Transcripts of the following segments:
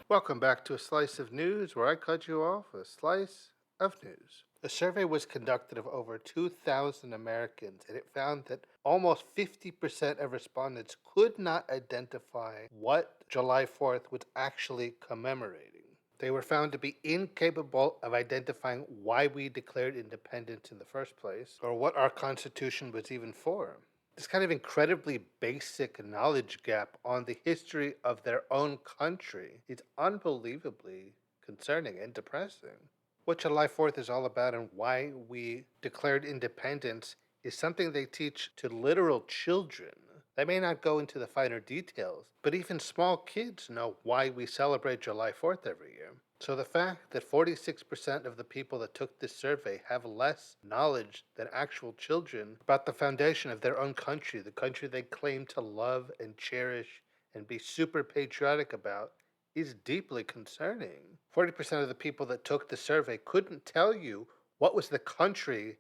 Welcome back to a slice of news where I cut you off a slice of news. A survey was conducted of over 2,000 Americans and it found that almost 50% of respondents could not identify what July 4th was actually commemorating. They were found to be incapable of identifying why we declared independence in the first place or what our Constitution was even for. This kind of incredibly basic knowledge gap on the history of their own country is unbelievably concerning and depressing. What July 4th is all about and why we declared independence is something they teach to literal children. They may not go into the finer details, but even small kids know why we celebrate July 4th every year. So the fact that 46% of the people that took this survey have less knowledge than actual children about the foundation of their own country, the country they claim to love and cherish and be super patriotic about, is deeply concerning. 40% of the people that took the survey couldn't tell you what was the country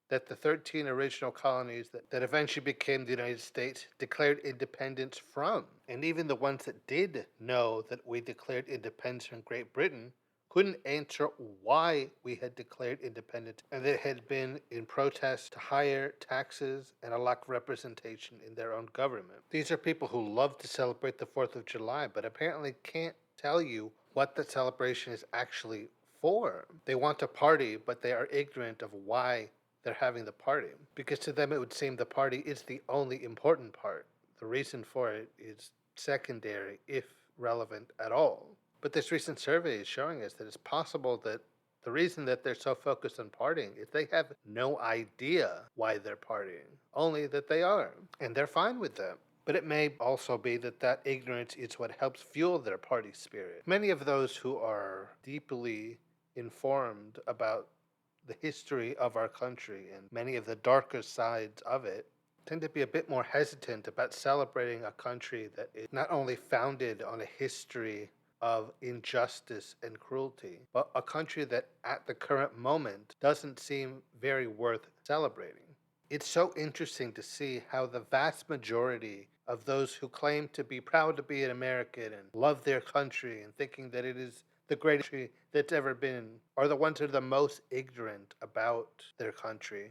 that the 13 original colonies that eventually became the United States declared independence from. And even the ones that did know that we declared independence from Great Britain couldn't answer why we had declared independence and that it had been in protest to higher taxes and a lack of representation in their own government. These are people who love to celebrate the 4th of July, but apparently can't tell you what the celebration is actually for. They want to party, but they are ignorant of why they're having the party, because to them it would seem the party is the only important part. The reason for it is secondary, if relevant at all. But this recent survey is showing us that it's possible that the reason that they're so focused on partying is they have no idea why they're partying, only that they are, and they're fine with that. But it may also be that that ignorance is what helps fuel their party spirit. Many of those who are deeply informed about the history of our country and many of the darker sides of it tend to be a bit more hesitant about celebrating a country that is not only founded on a history of injustice and cruelty, but a country that at the current moment doesn't seem very worth celebrating. It's so interesting to see how the vast majority of those who claim to be proud to be an American and love their country and thinking that it is the greatest country that's ever been are the ones who are the most ignorant about their country,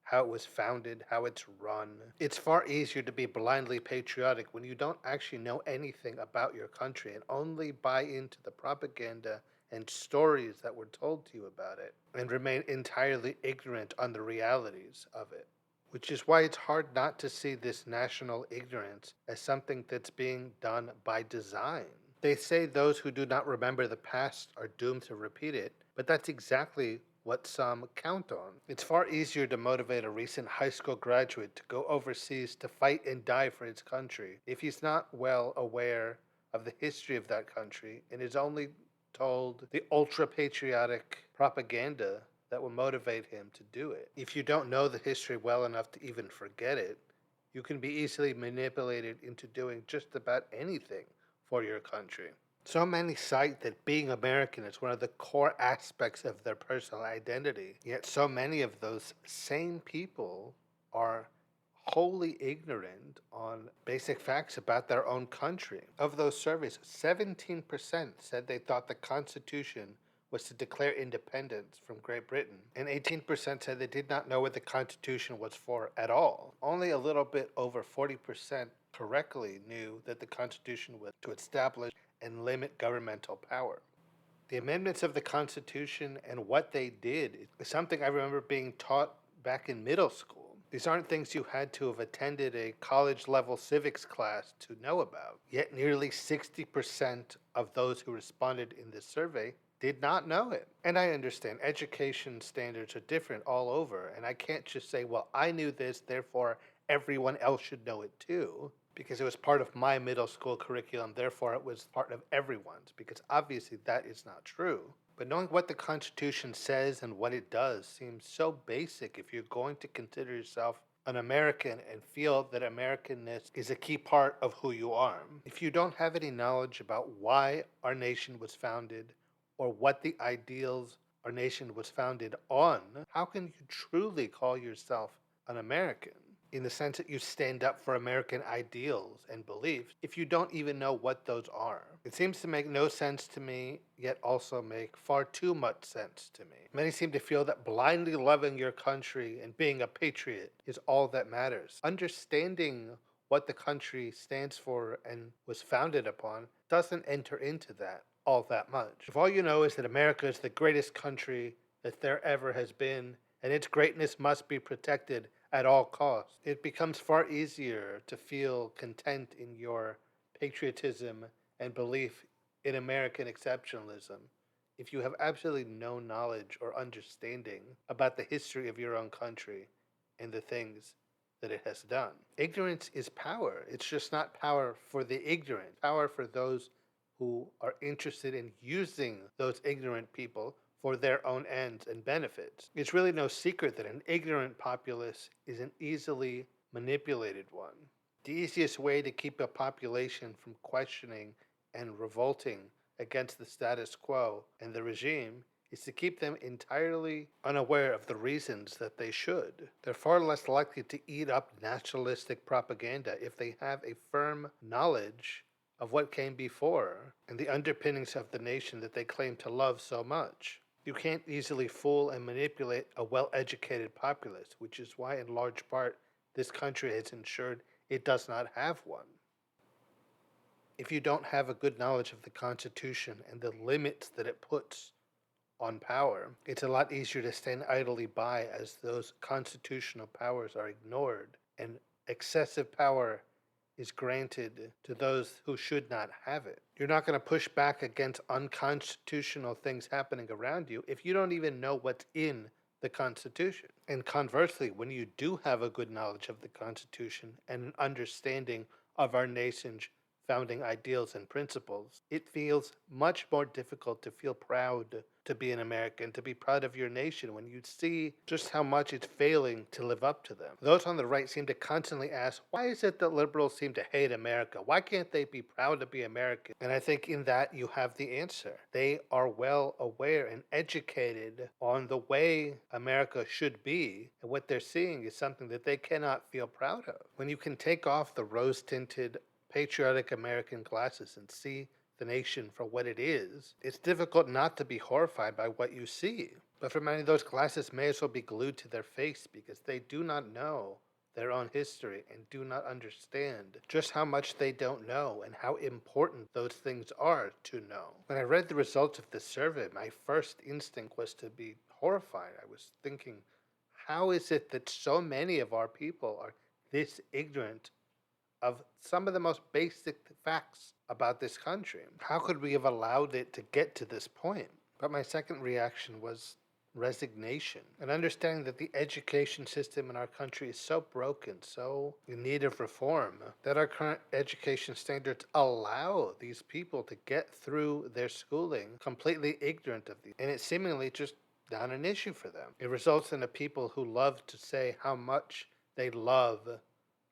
how it was founded, how it's run. It's far easier to be blindly patriotic when you don't actually know anything about your country and only buy into the propaganda and stories that were told to you about it and remain entirely ignorant on the realities of it. Which is why it's hard not to see this national ignorance as something that's being done by design. They say those who do not remember the past are doomed to repeat it, but that's exactly what some count on. It's far easier to motivate a recent high school graduate to go overseas to fight and die for his country if he's not well aware of the history of that country and is only told the ultra patriotic propaganda that will motivate him to do it. If you don't know the history well enough to even forget it, you can be easily manipulated into doing just about anything for your country. So many cite that being American is one of the core aspects of their personal identity, yet so many of those same people are wholly ignorant on basic facts about their own country. Of those surveys, 17% said they thought the Constitution was to declare independence from Great Britain, and 18% said they did not know what the Constitution was for at all. Only a little bit over 40% correctly knew that the Constitution was to establish and limit governmental power. The amendments of the Constitution and what they did is something I remember being taught back in middle school. These aren't things you had to have attended a college level civics class to know about. Yet nearly 60% of those who responded in this survey did not know it. And I understand education standards are different all over, and I can't just say, well, I knew this, therefore everyone else should know it too, because it was part of my middle school curriculum, therefore it was part of everyone's, because obviously that is not true. But knowing what the Constitution says and what it does seems so basic if you're going to consider yourself an American and feel that Americanness is a key part of who you are. If you don't have any knowledge about why our nation was founded or what the ideals our nation was founded on, how can you truly call yourself an American? in the sense that you stand up for American ideals and beliefs if you don't even know what those are. It seems to make no sense to me, yet also make far too much sense to me. Many seem to feel that blindly loving your country and being a patriot is all that matters. Understanding what the country stands for and was founded upon doesn't enter into that all that much. If all you know is that America is the greatest country that there ever has been, and its greatness must be protected at all costs, it becomes far easier to feel content in your patriotism and belief in American exceptionalism if you have absolutely no knowledge or understanding about the history of your own country and the things that it has done. Ignorance is power. It's just not power for the ignorant, power for those who are interested in using those ignorant people for their own ends and benefits. It's really no secret that an ignorant populace is an easily manipulated one. The easiest way to keep a population from questioning and revolting against the status quo and the regime is to keep them entirely unaware of the reasons that they should. They're far less likely to eat up nationalistic propaganda if they have a firm knowledge of what came before and the underpinnings of the nation that they claim to love so much. You can't easily fool and manipulate a well-educated populace, which is why in large part this country has ensured it does not have one. If you don't have a good knowledge of the Constitution and the limits that it puts on power, it's a lot easier to stand idly by as those constitutional powers are ignored and excessive power is granted to those who should not have it. You're not going to push back against unconstitutional things happening around you if you don't even know what's in the Constitution. And conversely, when you do have a good knowledge of the Constitution and an understanding of our nation's founding ideals and principles, it feels much more difficult to feel proud to be an American, to be proud of your nation when you see just how much it's failing to live up to them. Those on the right seem to constantly ask, why is it that liberals seem to hate America? Why can't they be proud to be American? And I think in that you have the answer. They are well aware and educated on the way America should be, and what they're seeing is something that they cannot feel proud of. When you can take off the rose-tinted patriotic American glasses and see the nation for what it is, it's difficult not to be horrified by what you see. But for many, those glasses may as well be glued to their face because they do not know their own history and do not understand just how much they don't know and how important those things are to know. When I read the results of this survey, my first instinct was to be horrified. I was thinking, how is it that so many of our people are this ignorant of some of the most basic facts about this country? How could we have allowed it to get to this point? But my second reaction was resignation, and understanding that the education system in our country is so broken, so in need of reform, that our current education standards allow these people to get through their schooling completely ignorant of these, and it's seemingly just not an issue for them. It results in a people who love to say how much they love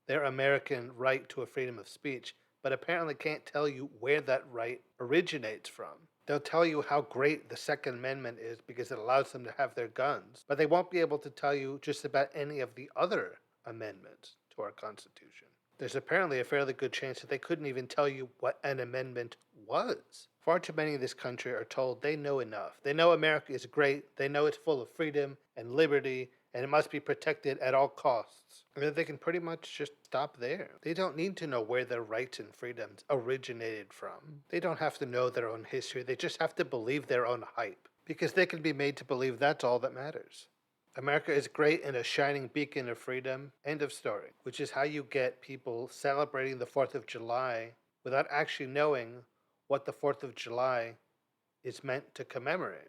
their American right to a freedom of speech, but apparently can't tell you where that right originates from. They'll tell you how great the Second Amendment is because it allows them to have their guns, but they won't be able to tell you just about any of the other amendments to our Constitution. There's apparently a fairly good chance that they couldn't even tell you what an amendment was. Far too many in this country are told they know enough. They know America is great, they know it's full of freedom and liberty, and it must be protected at all costs. And that they can pretty much just stop there. They don't need to know where their rights and freedoms originated from. They don't have to know their own history. They just have to believe their own hype, because they can be made to believe that's all that matters. America is great and a shining beacon of freedom, end of story. Which is how you get people celebrating the 4th of July without actually knowing what the 4th of July is meant to commemorate.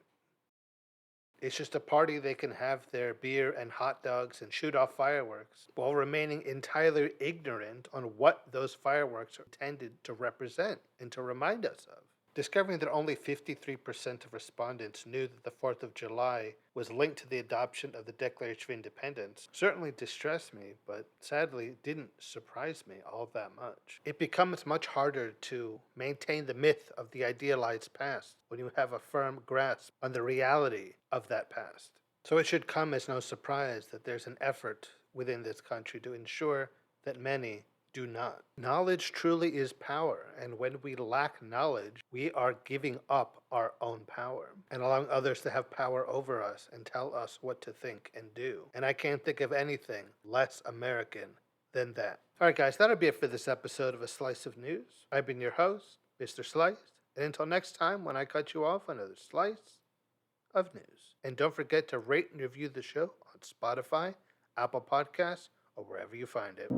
It's just a party they can have their beer and hot dogs and shoot off fireworks while remaining entirely ignorant on what those fireworks are intended to represent and to remind us of. Discovering that only 53% of respondents knew that the 4th of July was linked to the adoption of the Declaration of Independence certainly distressed me, but sadly didn't surprise me all that much. It becomes much harder to maintain the myth of the idealized past when you have a firm grasp on the reality of that past. So it should come as no surprise that there's an effort within this country to ensure that many do not. Knowledge truly is power, and when we lack knowledge, we are giving up our own power and allowing others to have power over us and tell us what to think and do. And I can't think of anything less American than that. All right, guys, that'll be it for this episode of A Slice of News. I've been your host, Mr. Slice, and until next time when I cut you off another slice of news. And don't forget to rate and review the show on Spotify, Apple Podcasts, or wherever you find it.